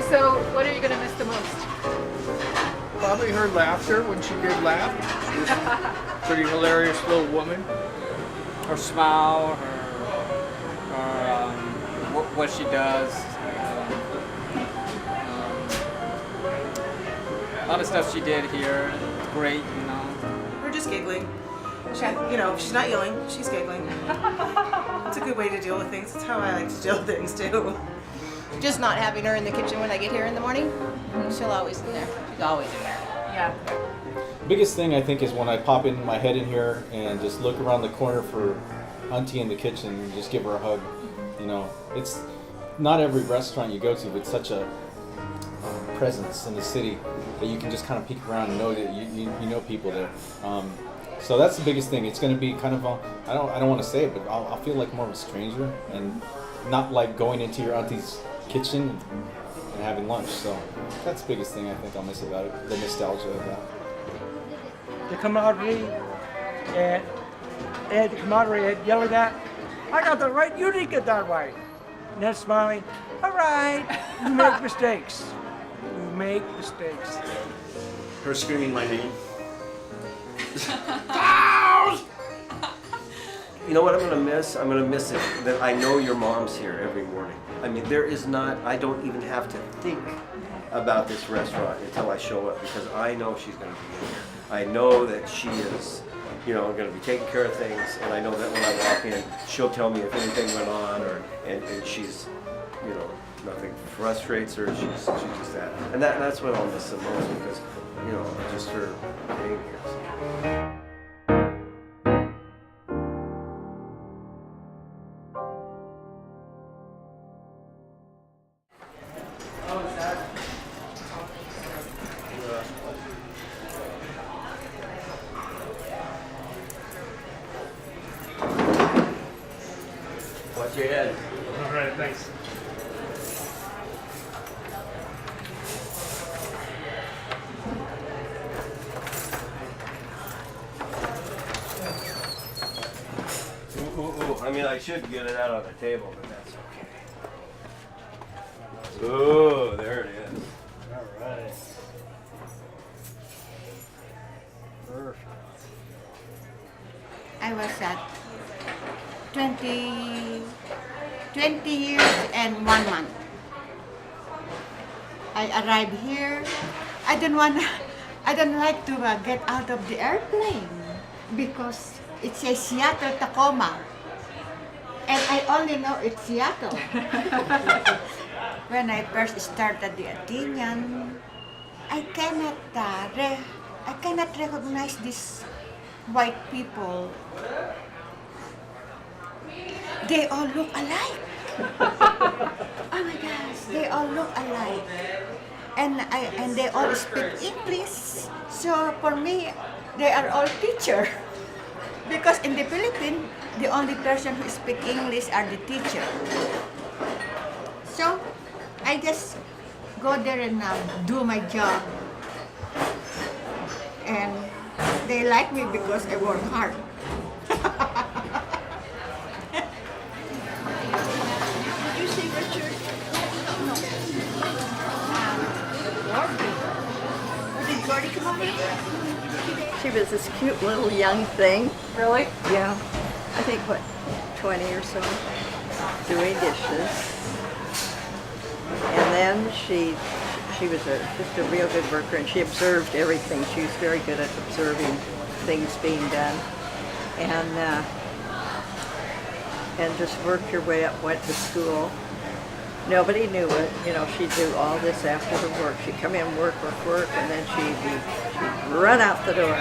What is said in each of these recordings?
So, what are you going to miss the most? Probably her laughter when she did laugh. She was a pretty hilarious little woman. Her smile, what she does. A lot of stuff she did here, great, you know. We're just giggling. She, if she's not yelling, she's giggling. It's a good way to deal with things. It's how I like to deal with things too. Just not having her in the kitchen when I get here in the morning. She's always in there. She's always in there. Yeah. Biggest thing I think is when I pop in my head in here and just look around the corner for Auntie in the kitchen and just give her a hug. You know, it's not every restaurant you go to, but it's such a presence in the city that you can just kind of peek around and know that you know people there. So that's the biggest thing. It's going to be kind of I don't want to say it, but I'll feel like more of a stranger and not like going into your auntie's kitchen and having lunch. So that's the biggest thing I think I'll miss about it, the nostalgia of that. The camaraderie and the camaraderie and yelling at, I got that right, you didn't get that right. And then smiling, all right, you make mistakes. You make mistakes. Her screaming my name. You know what I'm gonna miss? I'm gonna miss it that I know your mom's here every morning. I mean, I don't even have to think about this restaurant until I show up because I know she's gonna be in here. I know that she is, gonna be taking care of things, and I know that when I walk in, she'll tell me if anything went on, and she's, nothing frustrates her. She's just that, and that's what I'll miss the most because, just her being here. So. Watch your head. All right, thanks. Ooh. I mean, I should get it out on the table, but that's okay. Ooh, there it is. All right. Perfect. I was at 20 years and 1 month. I arrived here. I don't like to get out of the airplane because it says Seattle, Tacoma. And I only know it's Seattle. When I first started the Athenian, I cannot recognize these white people. They all look alike. Oh my gosh, they all look alike. And they all speak English. So for me, they are all teacher. Because in the Philippines, the only person who speak English are the teacher. So I just go there and do my job. And they like me because I work hard. Did you see Richard? No. Did Gordy come over? She was this cute little young thing. Really? Yeah. I think, 20 or so, doing dishes. And then she was just a real good worker, and she observed everything. She was very good at observing things being done. And just worked her way up, went to school. Nobody knew it. She'd do all this after the work. She'd come in, work, and then she'd run out the door.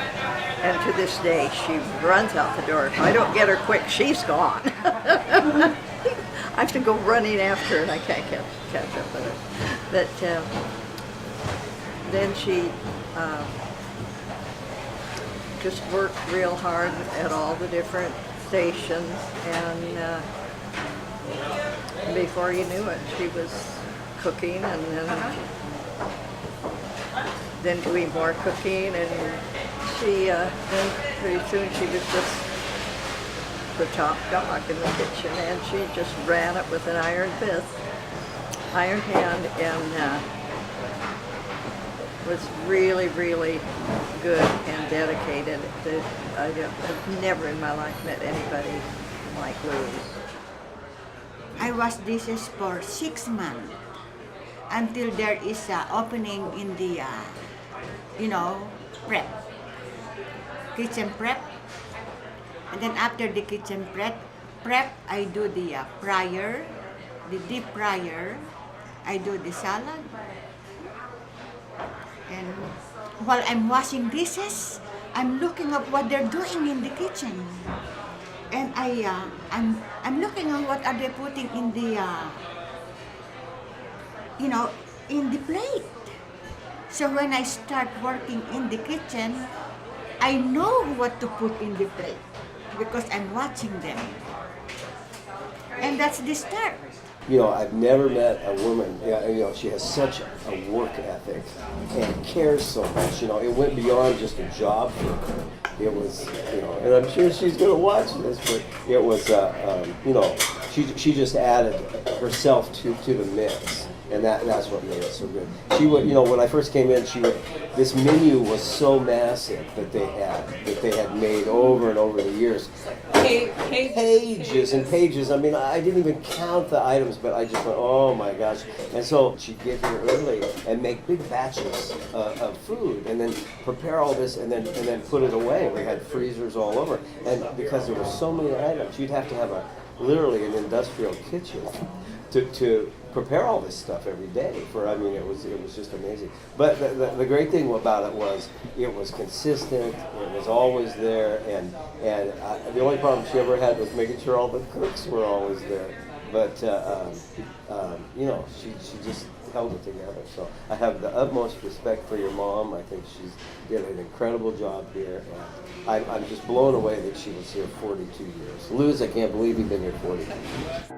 And to this day, she runs out the door. If I don't get her quick, she's gone. I have to go running after her, and I can't catch up with her. But then she just worked real hard at all the different stations, and before you knew it, she was cooking, and then doing more cooking, and then pretty soon she was just the top dog in the kitchen, and she just ran it with an iron fist. iron hand and was really, really good and dedicated. I've never in my life met anybody like Louise. I wash dishes for 6 months until there is a opening in the, prep, kitchen prep. And then after the kitchen prep, I do the fryer, the deep fryer. I do the salad. And while I'm washing dishes, I'm looking at what they're doing in the kitchen. And I'm looking at what are they putting in the, in the plate. So when I start working in the kitchen, I know what to put in the plate because I'm watching them. And that's the start. I've never met a woman, she has such a work ethic and cares so much, it went beyond just a job for her. It was, and I'm sure she's going to watch this, but it was, she just added herself to the mix. And that's what made it so good. She would, when I first came in, this menu was so massive that they had made over and over the years. Pages and pages. I mean, I didn't even count the items, but I just went, oh my gosh. And so she'd get here early and make big batches of food and then prepare all this and then put it away. We had freezers all over. And because there were so many items, you'd have to have literally an industrial kitchen to prepare all this stuff every day. It was just amazing. But the great thing about it was consistent. It was always there, and the only problem she ever had was making sure all the cooks were always there. But she just held it together. So I have the utmost respect for your mom. I think she's did an incredible job here, and I'm just blown away that she was here 42 years. Luz, I can't believe you've been here 42 years.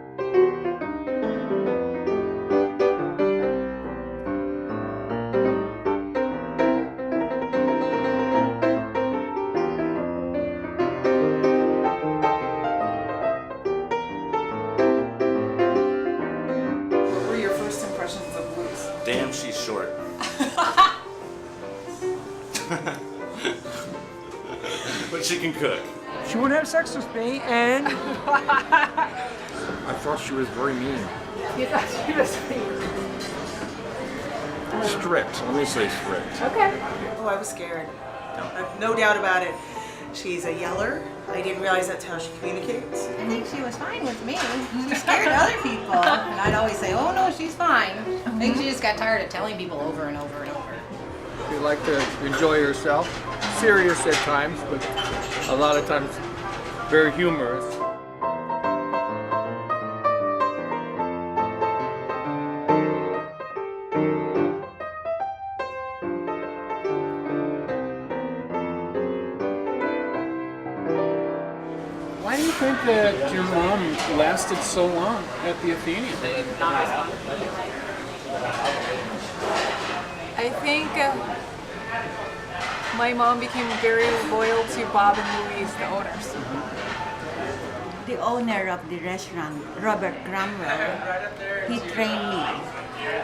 Damn, she's short. But she can cook. She wouldn't have sex with me, and I thought she was very mean. You thought she was mean. Strict. Let me say strict. Okay. Oh, I was scared. No doubt about it. She's a yeller. I didn't realize that's how she communicates. I think she was fine with me. She scared other people. And I'd always say, oh no, she's fine. I think she just got tired of telling people over and over and over. You like to enjoy yourself. Serious at times, but a lot of times very humorous. Why do you think that your mom lasted so long at the Athenian? I think my mom became very loyal to Bob and Louise, the owners. The owner of the restaurant, Robert Cromwell, he trained me.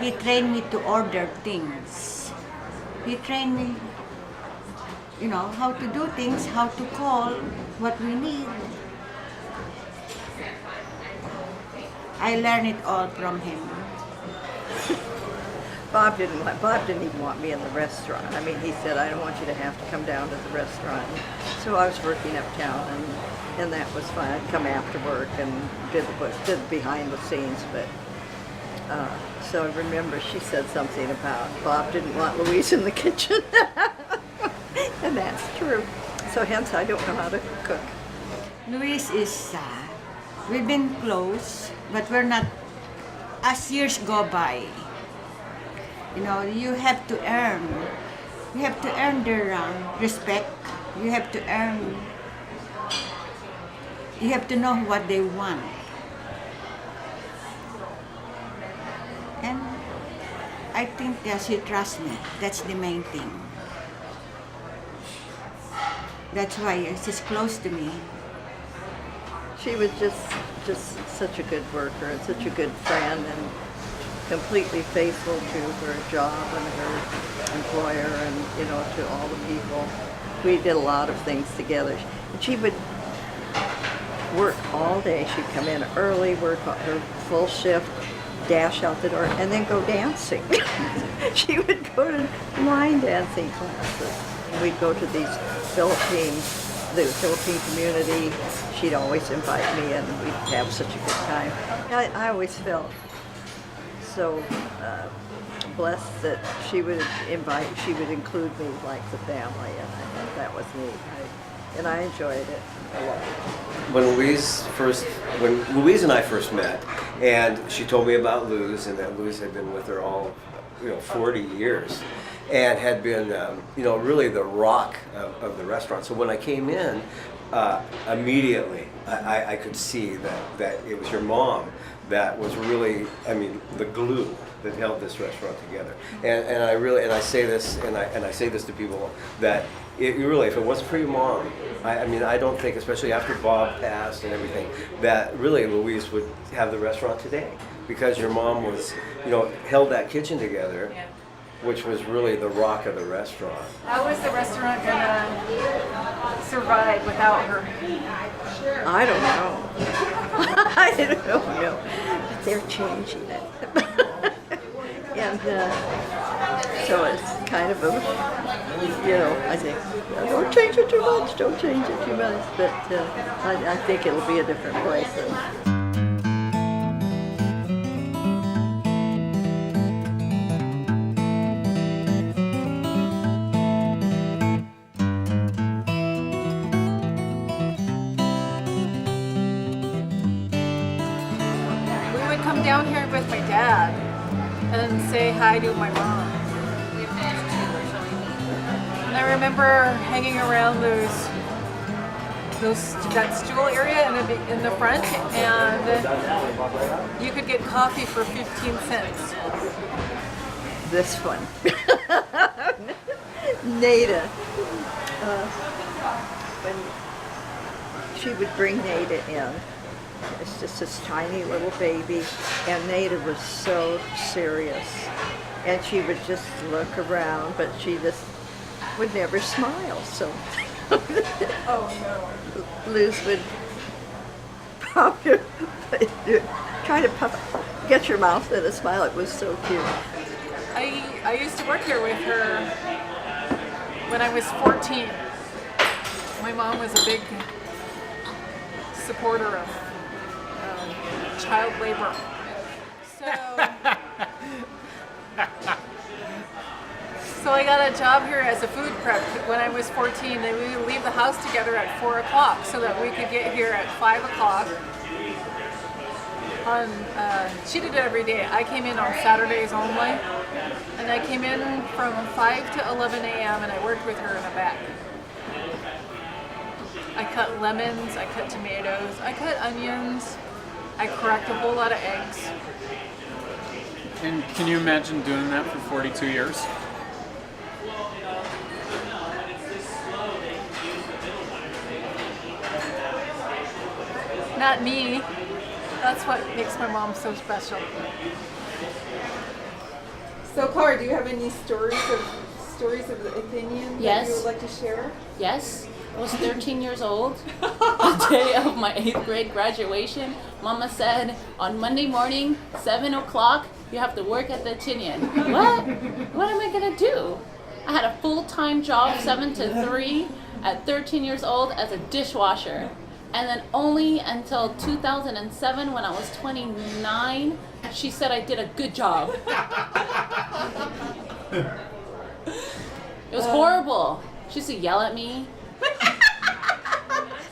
He trained me to order things. He trained me, how to do things, how to call, what we need. I learned it all from him. Bob didn't even want me in the restaurant. I mean, he said, I don't want you to have to come down to the restaurant. So I was working uptown, and that was fine. I'd come after work and did behind the scenes. But so I remember she said something about Bob didn't want Louise in the kitchen, and that's true. So hence I don't know how to cook. Louise is, we've been close, but we're not, as years go by. You have to earn their respect. You have to know what they want. And I think that she trusts me. That's the main thing. That's why she's close to me. She was just such a good worker and such a good friend, and completely faithful to her job and her employer and, you know, to all the people. We did a lot of things together. And she would work all day. She'd come in early, work her full shift, dash out the door, and then go dancing. She would go to line dancing classes. We'd go to these the Philippine community. She'd always invite me and we'd have such a good time. I always felt so blessed that she would include me like the family, and I thought that was neat. And I enjoyed it a lot. When Louise and I first met, and she told me about Luz, and that Luz had been with her all, 40 years, and had been, really the rock of the restaurant. So when I came in, immediately I could see that it was your mom that was really, the glue that held this restaurant together. And I say this, and I say this to people, that if it wasn't for your mom, I don't think, especially after Bob passed and everything, that really Louise would have the restaurant today, because your mom was, held that kitchen together, which was really the rock of the restaurant. How was the restaurant gonna survive without her? I don't know. I don't know. But they're changing it. And so it's kind of I think, don't change it too much, don't change it too much. But I think it'll be a different place. Down here with my dad and say hi to my mom. And I remember hanging around that stool area in the front, and you could get coffee for 15 cents. This one. Nada. When she would bring Nada in, it's just this tiny little baby, and Nada was so serious. And she would just look around, but she just would never smile. So Luz would try to get your mouth in a smile. It was so cute. I used to work here with her when I was 14. My mom was a big supporter of child labor. So I got a job here as a food prep when I was 14. Then we would leave the house together at 4 o'clock so that we could get here at 5 o'clock. She did it every day. I came in on Saturdays only, and I came in from 5 to 11 a.m. and I worked with her in the back. I cut lemons, I cut tomatoes, I cut onions, I cracked a whole lot of eggs. And can you imagine doing that for 42 years? Not me. That's what makes my mom so special. So, Clara, do you have any stories of the Athenian that you would like to share? Yes. I was 13 years old. The day of my 8th grade graduation, Mama said, on Monday morning, 7 o'clock, you have to work at the Athenian. What? What am I going to do? I had a full-time job, 7 to 3, at 13 years old as a dishwasher. And then only until 2007, when I was 29, she said I did a good job. It was horrible. She used to yell at me.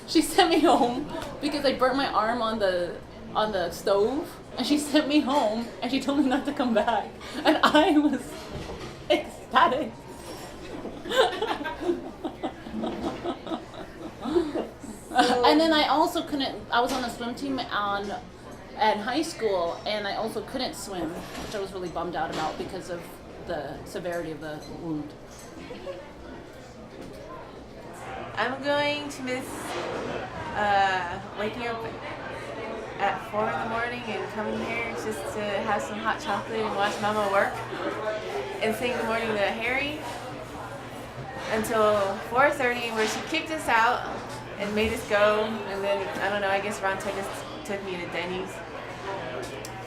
She sent me home because I burnt my arm on the stove, and she sent me home and she told me not to come back, and I was ecstatic. And then I also couldn't. I was on the swim team at high school, and I also couldn't swim, which I was really bummed out about because of the severity of the wound. I'm going to miss waking up at 4 in the morning and coming here just to have some hot chocolate and watch Mama work and saying good morning to Harry until 4:30, where she kicked us out and made us go. And then, I don't know, I guess Ron took me to Denny's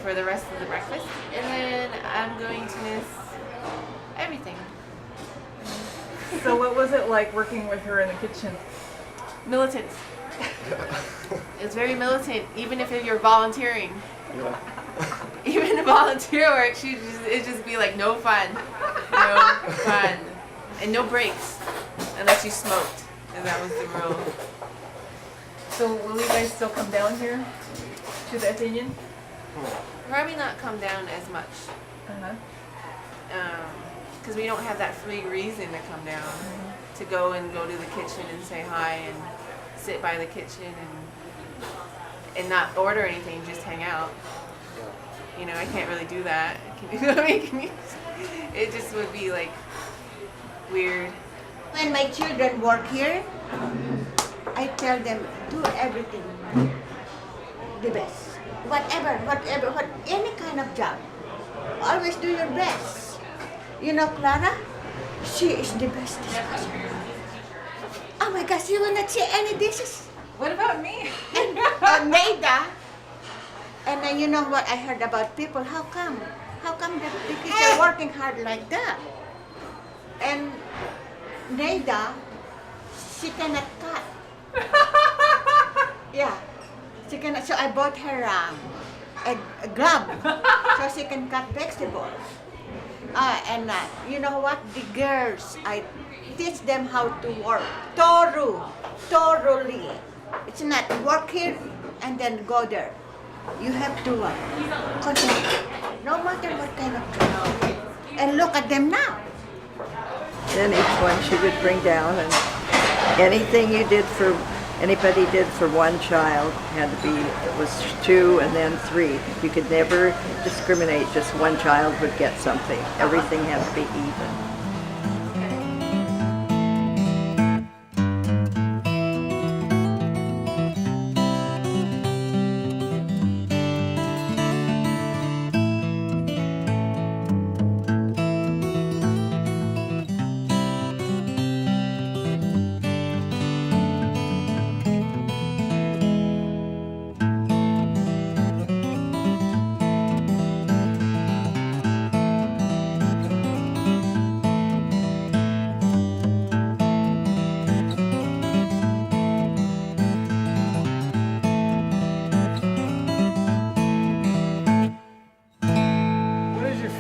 for the rest of the breakfast. And then I'm going to miss everything. So what was it like working with her in the kitchen? Militant. It's very militant, even if you're volunteering. Yeah. Even volunteer work, it'd just be like no fun. No fun. And no breaks unless you smoked. And that was the rule. So will you guys still come down here to the Athenian? Probably not come down as much. Because we don't have that free reason to come down. To go to the kitchen and say hi and sit by the kitchen and not order anything, just hang out. You know, I can't really do that. It just would be like weird. When my children work here, I tell them, do everything the best. Whatever, any kind of job. Always do your best. You know, Clara, she is the best dishwasher. Oh my gosh, you will not see any dishes. What about me? And Maida, and then you know what I heard about people, how come the kids are working hard like that? And Neda, she cannot cut. Yeah, she cannot. So I bought her a glove so she can cut vegetables. And you know what? The girls, I teach them how to work thoroughly. It's not work here and then go there. You have to concentrate, no matter what kind of job. And look at them now. Then each one she would bring down, and anything anybody did for one child had to be, it was 2 and then 3. You could never discriminate, just one child would get something. Everything had to be even.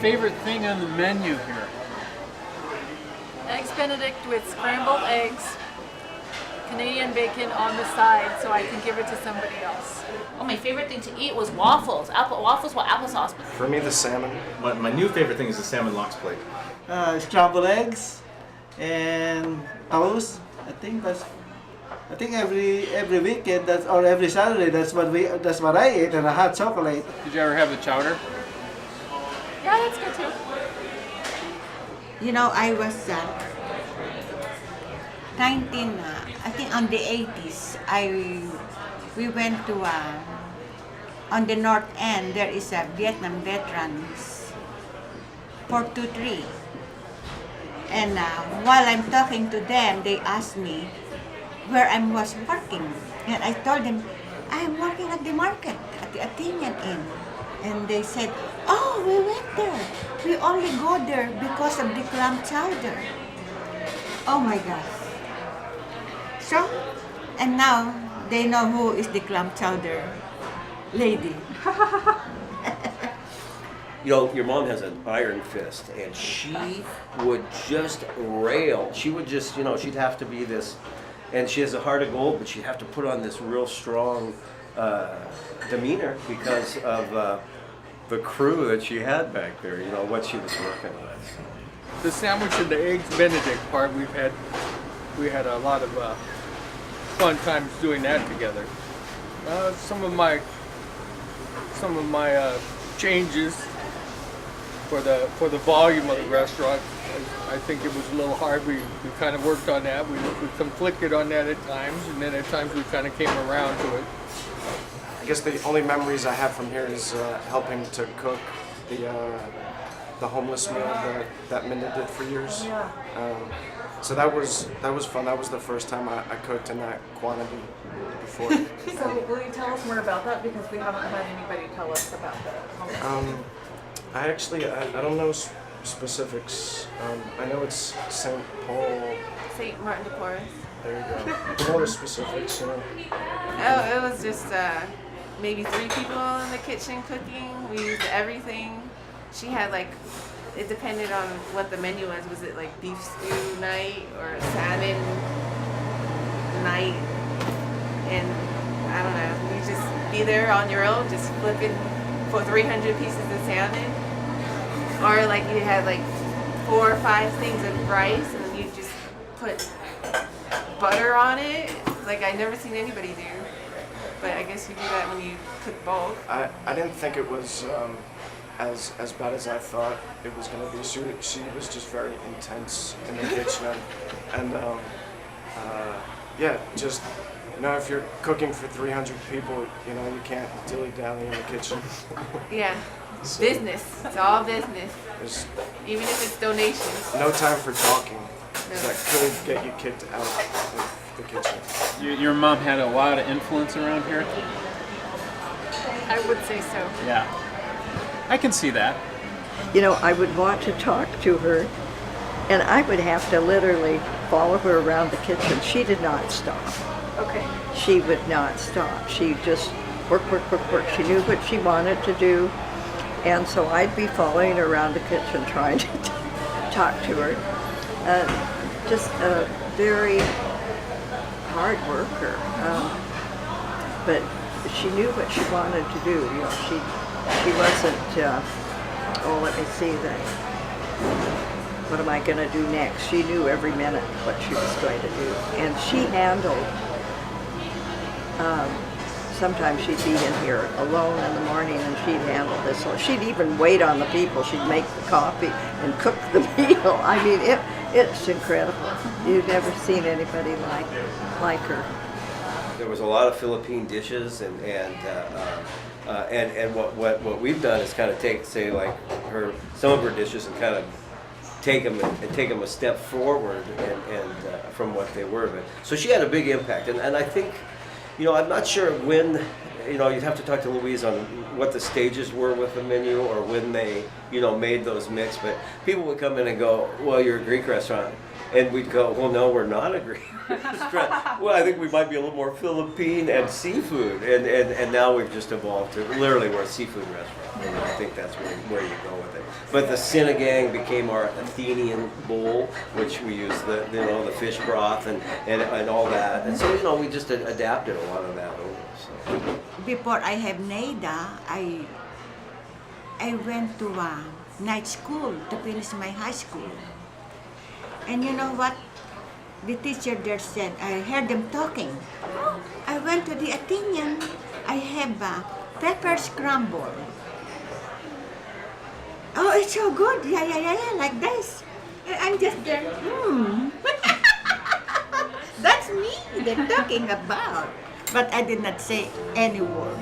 Favorite thing on the menu here? Eggs Benedict with scrambled eggs, Canadian bacon on the side so I can give it to somebody else. Oh, my favorite thing to eat was waffles. Waffles with applesauce. For me, the salmon. My new favorite thing is the salmon lox plate. Scrambled eggs and toast. I think every weekend or every Saturday that's what I eat, and a hot chocolate. Did you ever have the chowder? Yeah, that's good too. You know, I was 19, I think on the 80s, we went to, on the north end, there is a Vietnam veterans, 423. And while I'm talking to them, they asked me where I was working. And I told them, I'm working at the market, at the Athenian Inn. And they said, oh, we went there. We only go there because of the clam chowder. Oh my gosh. So, and now they know who is the clam chowder lady. You know, your mom has an iron fist, and she would just rail. She would just, she'd have to be this, and she has a heart of gold, but she'd have to put on this real strong demeanor because of the crew that she had back there, what she was working with. The sandwich and the eggs Benedict part, we had a lot of fun times doing that together. Some of my changes for the volume of the restaurant, I think it was a little hard. We kind of worked on that. We conflicted on that at times, and then at times we kind of came around to it. guess the only memories I have from here is helping to cook the homeless meal that Minda did for years. Yeah. So that was fun. That was the first time I cooked in that quantity before. So will you tell us more about that, because we haven't had anybody tell us about the I don't know specifics. I know it's St. Paul. St. Martin de Porres. There you go. You know the specifics, you know. Oh, it was just maybe 3 people in the kitchen cooking. We used everything. She had like, it depended on what the menu was. Was it like beef stew night or salmon night? And I don't know, you just be there on your own, just flipping for 300 pieces of salmon. Or like you had like 4 or 5 things of rice and then you just put butter on it. Like I never seen anybody do. But I guess you do that when you cook bulk. I didn't think it was as bad as I thought it was going to be. She was just very intense in the kitchen, and yeah, just if you're cooking for 300 people, you can't dilly-dally in the kitchen. Yeah, business. It's all business. Even if it's donations. No time for talking. That could get you kicked out of the kitchen. Your mom had a lot of influence around here? I would say so. Yeah. I can see that. I would want to talk to her, and I would have to literally follow her around the kitchen. She did not stop. Okay. She would not stop. She just work. She knew what she wanted to do, and so I'd be following her around the kitchen trying to talk to her. Just a very hard worker, but she knew what she wanted to do. She wasn't, let me see that. What am I going to do next? She knew every minute what she was going to do. And she handled, sometimes she'd be in here alone in the morning and she'd handle this. So she'd even wait on the people. She'd make the coffee and cook the meal. I mean, it's incredible. You've never seen anybody like her. There was a lot of Philippine dishes, and what we've done is kind of take, say, like some of her dishes and kind of take them a step forward and from what they were. But so she had a big impact, and I think, I'm not sure when, you'd have to talk to Louise on what the stages were with the menu or when they, made those mix. But people would come in and go, "Well, you're a Greek restaurant," and we'd go, "Well, no, we're not a Greek restaurant. Well, I think we might be a little more Philippine and seafood." And now we've just evolved to literally we're a seafood restaurant. And I think that's where you go with it. But the Sinagang became our Athenian bowl, which we use the fish broth and all that. And so we just adapted a lot of that over. So. Before I have NADA, I went to night school to finish my high school. And you know what? The teacher there said, I heard them talking. I went to the Athenian. I have pepper scramble. Oh, it's so good. Yeah, like this. I'm just there. That's me they're talking about. But I did not say any word.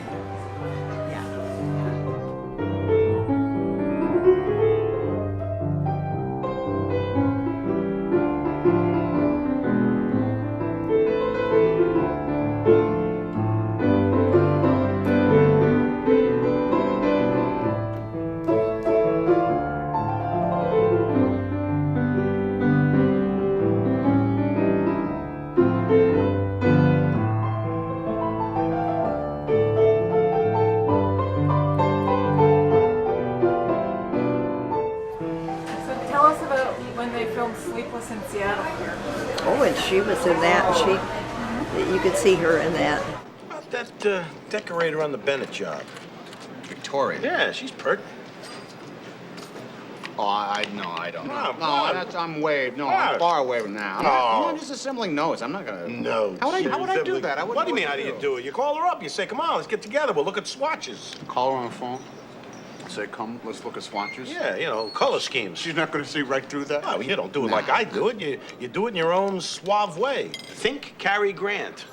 She was in that. You could see her in that. That decorator on the Bennett job. Victoria? Yeah, she's pert. Oh, I don't know. No, I'm far away from now. I'm just assembling notes. I'm not gonna. No. How would I do that? What do you mean, how do you do it? You call her up, you say, come on, let's get together, we'll look at swatches. Call her on the phone. Say, come, let's look at swatches. Yeah, color schemes. She's not gonna see right through that? No, you don't do it like I do it. You do it in your own suave way. Think Cary Grant.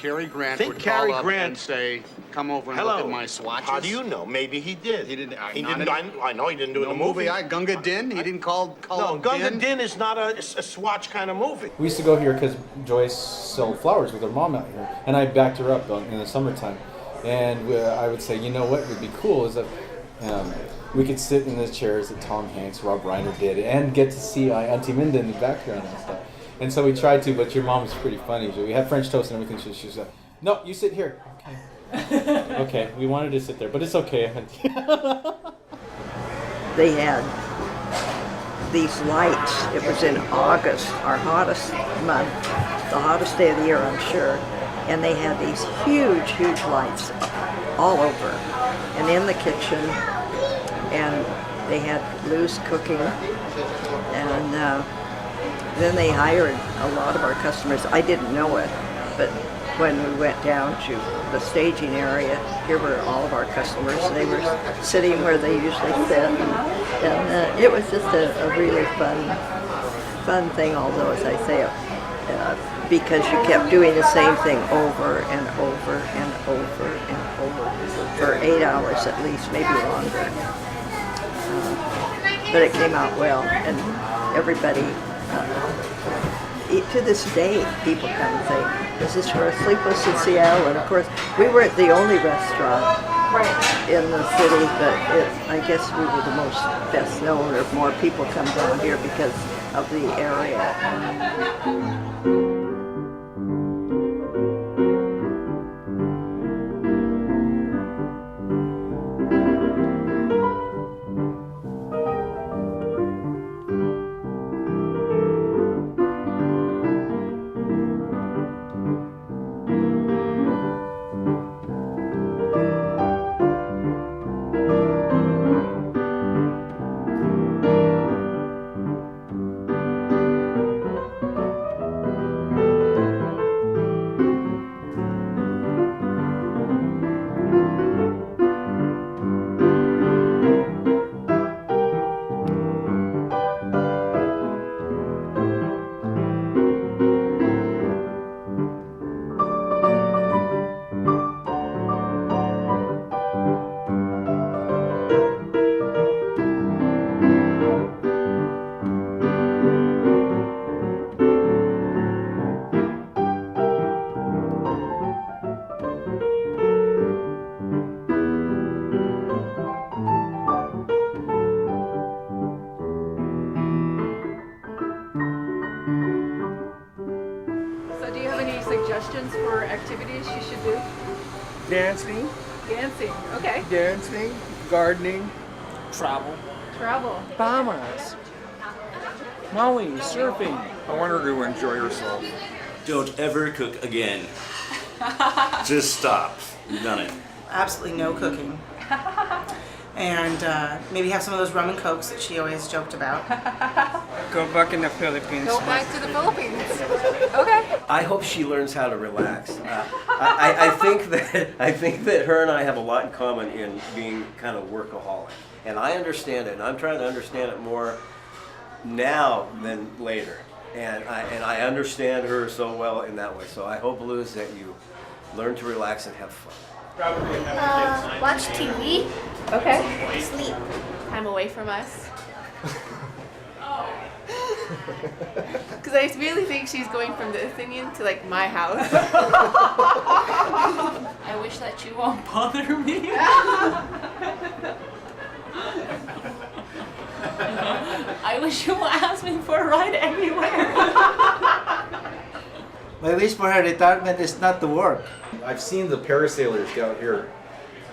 Cary Grant Think would Cary call up Grant- and say, "Come over and Hello. look at my swatches"? How do you know? Maybe he did. He didn't. He didn't. I know he didn't do it in the movie. Gunga Din. He didn't call No, up Gunga Din. Din is not a swatch kind of movie. We used to go here because Joyce sold flowers with her mom out here, and I backed her up in the summertime. And I would say, you know what would be cool is that we could sit in the chairs that Tom Hanks, Rob Reiner did, and get to see Auntie Minda in the background and stuff. And so we tried to, but your mom was pretty funny. So we had French toast and everything. She was like, "No, you sit here." Okay. Okay, we wanted to sit there, but it's okay. They had these lights. It was in August, our hottest month, the hottest day of the year, I'm sure. And they had these huge, huge lights all over and in the kitchen. And they had Luz cooking. And then they hired a lot of our customers. I didn't know it, but when we went down to the staging area, here were all of our customers. They were sitting where they usually sit, and it was just a really fun thing. Although, as I say, because you kept doing the same thing over and over and over and over for 8 hours at least, maybe longer. But it came out well, and everybody. To this day, people come and say, "Is this for a Sleepless in Seattle?" And of course, we weren't the only restaurant in the city, but I guess we were the most best known, or more people come down here because of the area. Suggestions for activities she should do? Dancing. Dancing, okay. Dancing, gardening, travel. Travel. Bahamas, Maui, surfing. I want her to enjoy herself. Don't ever cook again. Just stop. You've done it. Absolutely no cooking. And maybe have some of those rum and cokes that she always joked about. Go back in the Philippines. Go back to the Philippines. Okay. I hope she learns how to relax. I think that her and I have a lot in common in being kind of workaholic, and I understand it. And I'm trying to understand it more now than later. And I understand her so well in that way. So I hope, Luz, that you learn to relax and have fun. Watch TV. Okay. Sleep. Time away from us. Because I really think she's going from the Athenian to like my house. I wish that you won't bother me. I wish you won't ask me for a ride everywhere. My wish for her retirement is not to work. I've seen the parasailers out here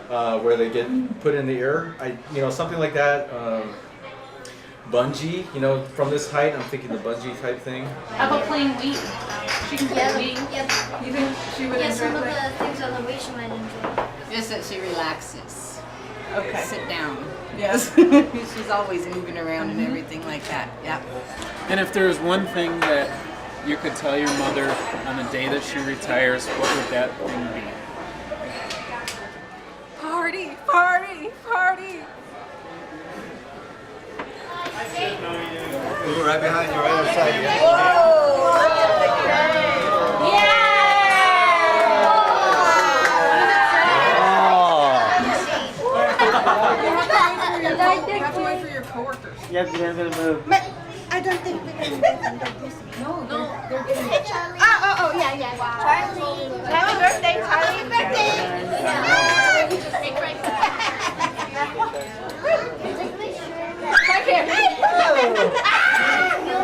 where they get put in the air. Something like that. Bungee, from this height, I'm thinking the bungee type thing. How about playing Wii? She can play Wii. Yeah. You think she would enjoy some of that? the things on the Wii she might enjoy. Just that she relaxes. Okay. Sit down. Yes. She's always moving around and everything like that. Yep. And if there's one thing that you could tell your mother on the day that she retires, what would that thing be? Party, party, party. We're right behind you, right outside. Whoa! Yeah! Yep, they're gonna move. But I don't think we can get under this. No, they're getting Hey, Charlie. Oh, yeah. Charlie. Happy birthday, Charlie. Happy birthday.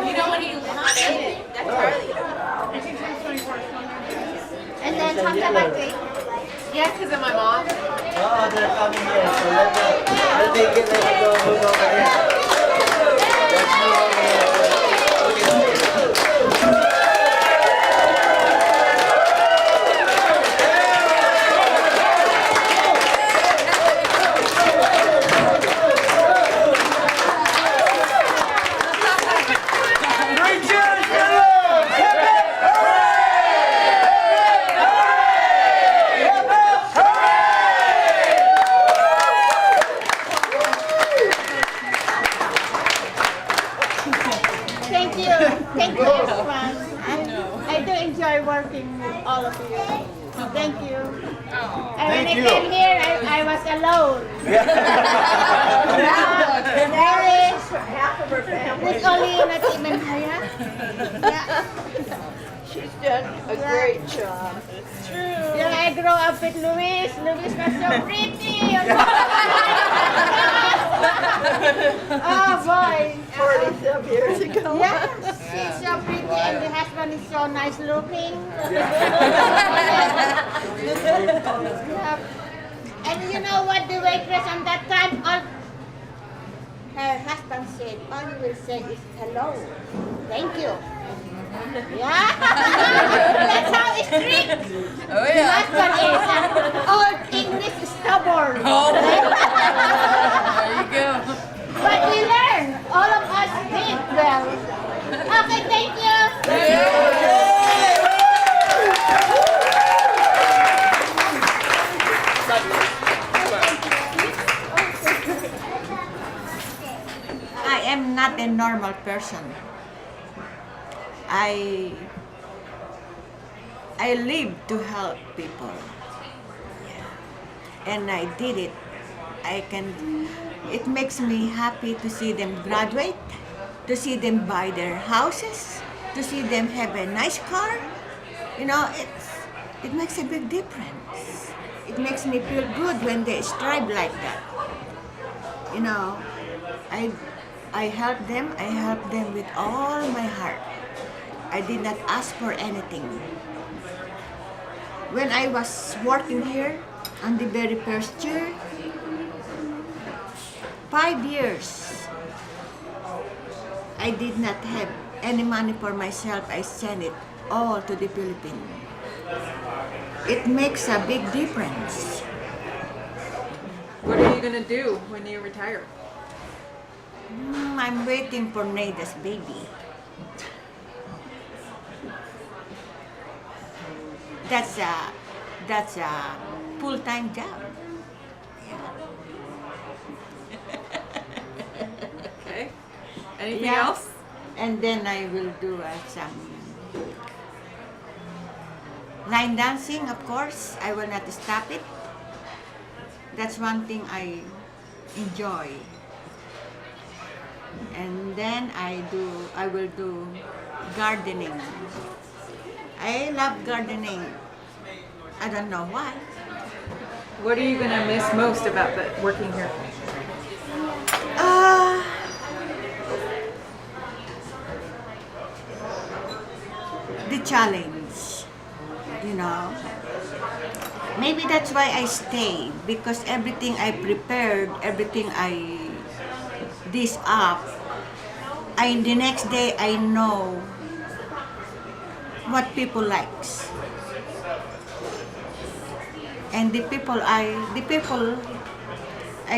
You know when he made it? That's Charlie. And then talk about it. Yeah, because of my mom. Oh, they're coming here. So let me go move over here. Let's move over here. Thank you, everyone. I do enjoy working with all of you. Thank you. And when I came here, I was alone. There's only not even Maya. Yeah. She's done a great job. It's true. Yeah, I grew up with Luis. Luis was so pretty. Oh boy. 40-some years ago. Yes, she's so pretty and the husband is so nice looking. Yeah. And you know what the waitress on that time, her husband said, all you will say is hello, thank you. Yeah, that's how strict the husband is. Old English stubborn. There you go. But we learned. All of us did well. Okay, thank you. I am not a normal person. I live to help people. Yeah. And I did it. It makes me happy to see them graduate, to see them buy their houses, to see them have a nice car. You know, it makes a big difference. It makes me feel good when they strive like that. You know, I help them with all my heart. I did not ask for anything. When I was working here on the very first year, 5 years, I did not have any money for myself. I sent it all to the Philippines. It makes a big difference. What are you gonna do when you retire? I'm waiting for Nada's baby. That's a full-time job. Okay. Anything Yeah. else? And then I will do some line dancing, of course. I will not stop it. That's one thing I enjoy. And then I will do gardening. I love gardening. I don't know why. What are you gonna miss most about working here? The challenge, you know. Maybe that's why I stayed, because everything I prepared, everything I dish up, the next day I know what people likes. And the people I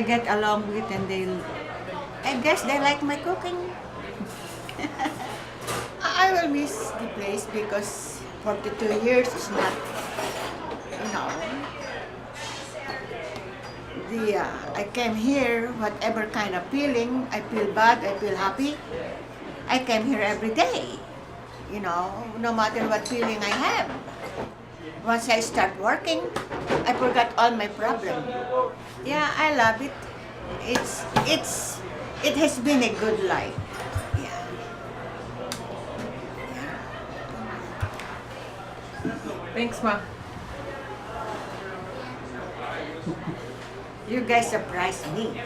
get along with, and I guess they like my cooking. I will miss the place because 42 years is not, you know. I came here, whatever kind of feeling, I feel bad, I feel happy. I came here every day, you know, no matter what feeling I have. Once I start working, I forgot all my problem. Yeah, I love it. It's it has been a good life. Thanks, Ma. You guys surprised me.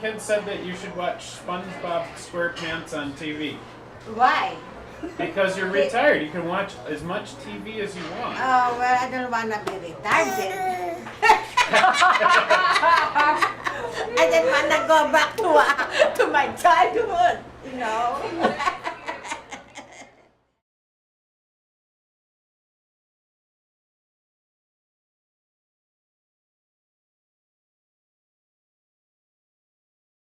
Kids said that you should watch SpongeBob SquarePants on TV. Why? Because you're retired, you can watch as much TV as you want. Oh, well, I don't want to be retired then. I just want to go back to my childhood, you know.